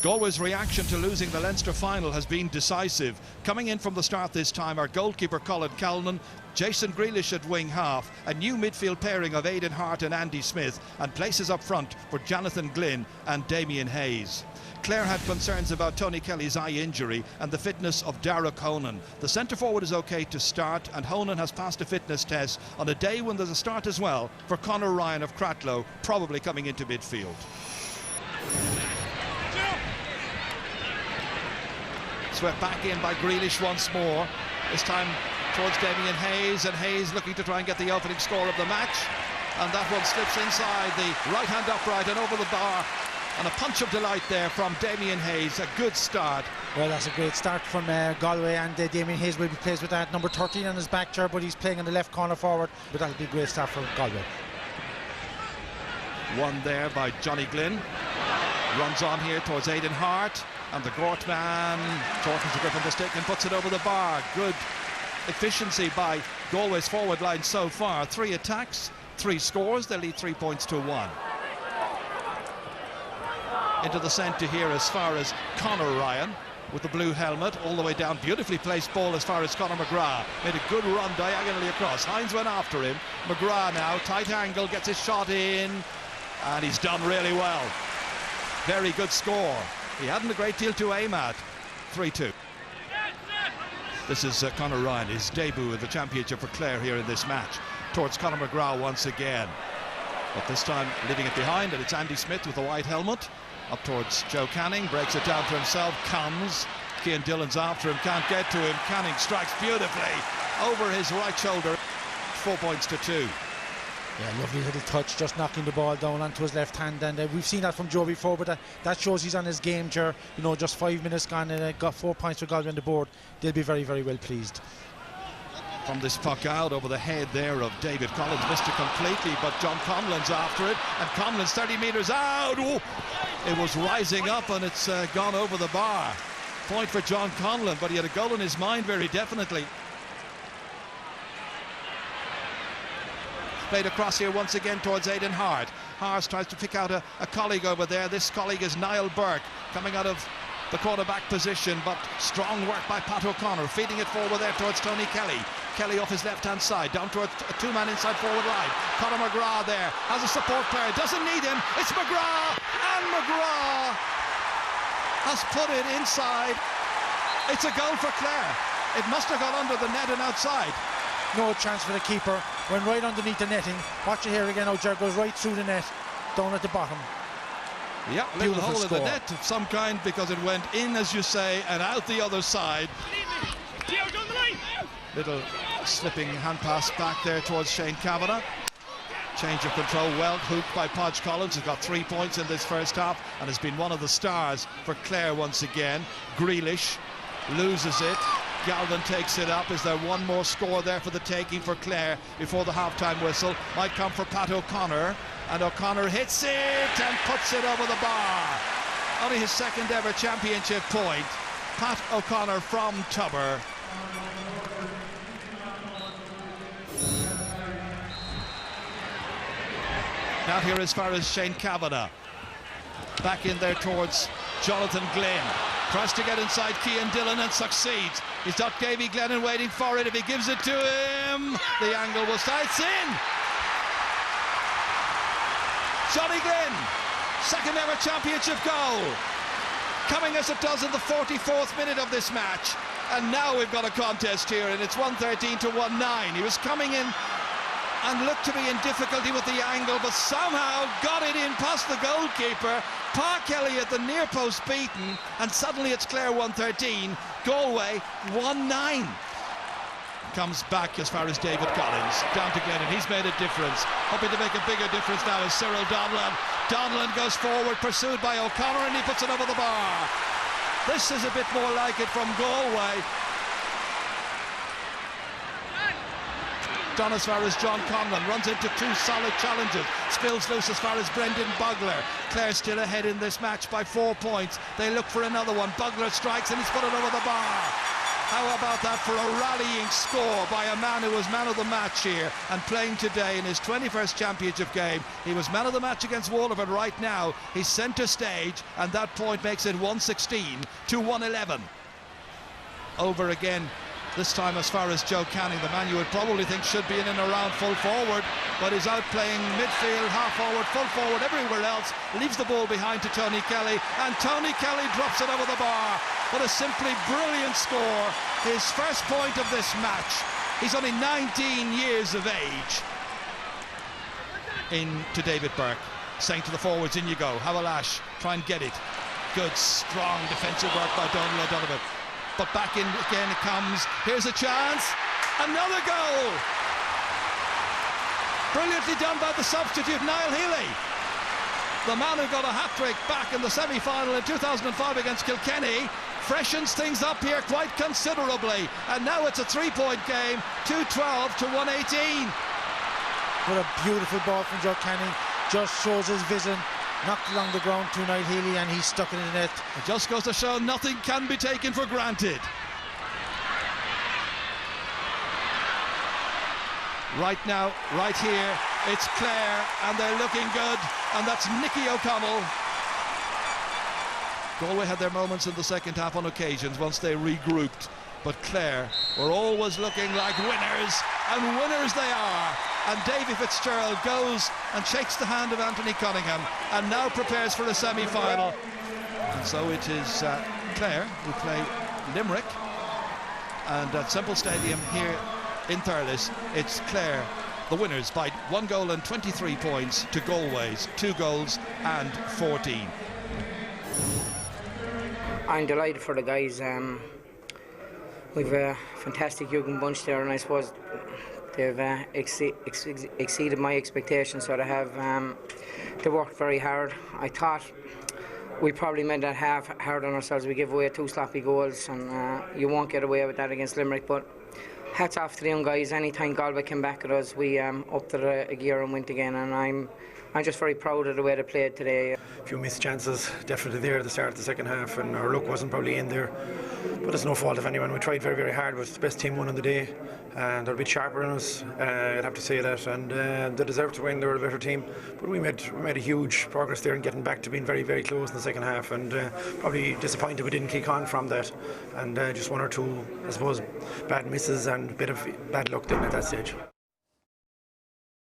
Galway's reaction to losing the Leinster final has been decisive. Coming in from the start this time are goalkeeper Colin Callan, Jason Grealish at wing half, a new midfield pairing of Aidan Hart and Andy Smith, and places up front for Jonathan Glynn and Damien Hayes. Clare had concerns about Tony Kelly's eye injury and the fitness of Darragh Honan. The centre forward is okay to start, and Honan has passed a fitness test on a day when there's a start as well for Conor Ryan of Cratloe, probably coming into midfield. Swept back in by Grealish once more, this time towards Damien Hayes, and Hayes looking to try and get the opening score of the match, and that one slips inside the right hand upright and over the bar, and a punch of delight there from Damien Hayes. A good start. Well, that's a great start from Galway, and Damien Hayes will be placed with that number 13 on his back chair, but he's playing on the left corner forward, but that'll be a great start for Galway. One there by Johnny Glynn, runs on here towards Aidan Hart, and the Gort man, Jordan Griffin mistaken, puts it over the bar. Good efficiency by Galway's forward line so far. 3 attacks, 3 scores. They lead 3 points to 1. Into the centre here as far as Conor Ryan with the blue helmet, all the way down. Beautifully placed ball as far as Conor McGrath. Made a good run diagonally across. Hines went after him. McGrath now, tight angle, gets his shot in, and he's done really well. Very good score. He hadn't a great deal to aim at. 3-2. This is Conor Ryan, his debut in the championship for Clare here in this match. Towards Conor McGrath once again. But this time leaving it behind, and it's Andy Smith with the white helmet. Up towards Joe Canning, breaks it down to himself, comes. Cian Dillon's after him, can't get to him. Canning strikes beautifully over his right shoulder. 4 points to 2. Yeah, lovely little touch, just knocking the ball down onto his left hand, and we've seen that from Joe before, but that shows he's on his game, Ger. You know, just 5 minutes gone, and got 4 points for Galway on the board. They'll be very, very well pleased. From this puck out over the head there of David Collins, missed it completely, but John Conlon's after it, and Conlon's 30 metres out. Ooh, it was rising up, and it's gone over the bar. Point for John Conlon, but he had a goal in his mind very definitely. Played across here once again towards Aidan Hart. Hart tries to pick out a colleague over there. This colleague is Niall Burke, coming out of the quarterback position, but strong work by Pat O'Connor, feeding it forward there towards Tony Kelly. Kelly off his left-hand side, down towards a 2-man inside forward line. Conor McGrath there, has a support player, doesn't need him, it's McGrath, and McGrath has put it inside. It's a goal for Clare. It must have gone under the net and outside. No chance for the keeper, went right underneath the netting. Watch it here again, O'Ger goes right through the net, down at the bottom. Yeah, little hole in the net of some kind, because it went in, as you say, and out the other side. Little slipping hand pass back there towards Shane Kavanagh. Change of control, well hooked by Podge Collins, who's got 3 points in this first half and has been one of the stars for Clare once again. Grealish loses it. Galvin takes it up. Is there one more score there for the taking for Clare before the half-time whistle? Might come for Pat O'Connor, and O'Connor hits it and puts it over the bar. Only his second ever championship point. Pat O'Connor from Tubber. Now here as far as Shane Kavanagh. Back in there towards Jonathan Glynn. Tries to get inside Cian Dillon and succeeds. He's got Davy Glennon waiting for it. If he gives it to him, the angle will start. It's in! Johnny Glynn, second ever championship goal. Coming as it does in the 44th minute of this match. And now we've got a contest here, and it's 113 to 1-9. He was coming in and looked to be in difficulty with the angle, but somehow got it in past the goalkeeper. Pa Kelly at the near post beaten, and suddenly it's Clare 113, Galway 1-9. Comes back as far as David Collins, down to Glennon. He's made a difference, hoping to make a bigger difference now is Cyril Donlan. Donlan goes forward, pursued by O'Connor, and he puts it over the bar. This is a bit more like it from Galway. Done as far as John Conlon, runs into 2 solid challenges, spills loose as far as Brendan Bugler. Clare still ahead in this match by 4 points. They look for another one. Bugler strikes and he's put it over the bar. How about that for a rallying score by a man who was man of the match here and playing today in his 21st championship game. He was man of the match against Waterford. Right now he's centre stage, and that point makes it 116 to 111. Over again, this time as far as Joe Canning, the man you would probably think should be in and around full forward, but is out playing midfield, half forward, full forward, everywhere else. Leaves the ball behind to Tony Kelly, and Tony Kelly drops it over the bar. What a simply brilliant score. His first point of this match. He's only 19 years of age. In to David Burke, saying to the forwards, in you go. Hawalash, try and get it. Good, strong defensive work by Donald O'Donovan. But back in again it comes. Here's a chance. Another goal. Brilliantly done by the substitute, Niall Healy. The man who got a hat-trick back in the semi-final in 2005 against Kilkenny freshens things up here quite considerably. And now it's a 3-point game, 212 to 118. What a beautiful ball from Joe Canning. Just shows his vision. Knocked along the ground to Niall Healy, and he stuck it in the net. It just goes to show nothing can be taken for granted. Right now, right here, it's Clare, and they're looking good, and that's Nicky O'Connell. Galway had their moments in the second half on occasions once they regrouped, but Clare were always looking like winners, and winners they are. And Davy Fitzgerald goes and shakes the hand of Anthony Cunningham, and now prepares for a semi-final. And so it is Clare who play Limerick, and at Semple Stadium here in Thurles, it's Clare, the winners, by 1 goal and 23 points to Galway's 2 goals and 14. I'm delighted for the guys. We've a fantastic young bunch there, and I suppose they've exceeded my expectations. So they worked very hard. I thought we probably made that half hard on ourselves. We gave away 2 sloppy goals, and you won't get away with that against Limerick. But hats off to the young guys. Anytime Galway came back at us, we upped it a gear and went again. And I'm just very proud of the way they played today. A few missed chances definitely there at the start of the second half, and our luck wasn't probably in there. But it's no fault of anyone. We tried very, very hard. It was the best team won on the day, and they're a bit sharper than us, I'd have to say that. And they deserved to win. They were a better team. But we made a huge progress there in getting back to being very, very close in the second half, and probably disappointed we didn't kick on from that. And just 1 or 2, I suppose, bad misses and a bit of bad luck then at that stage.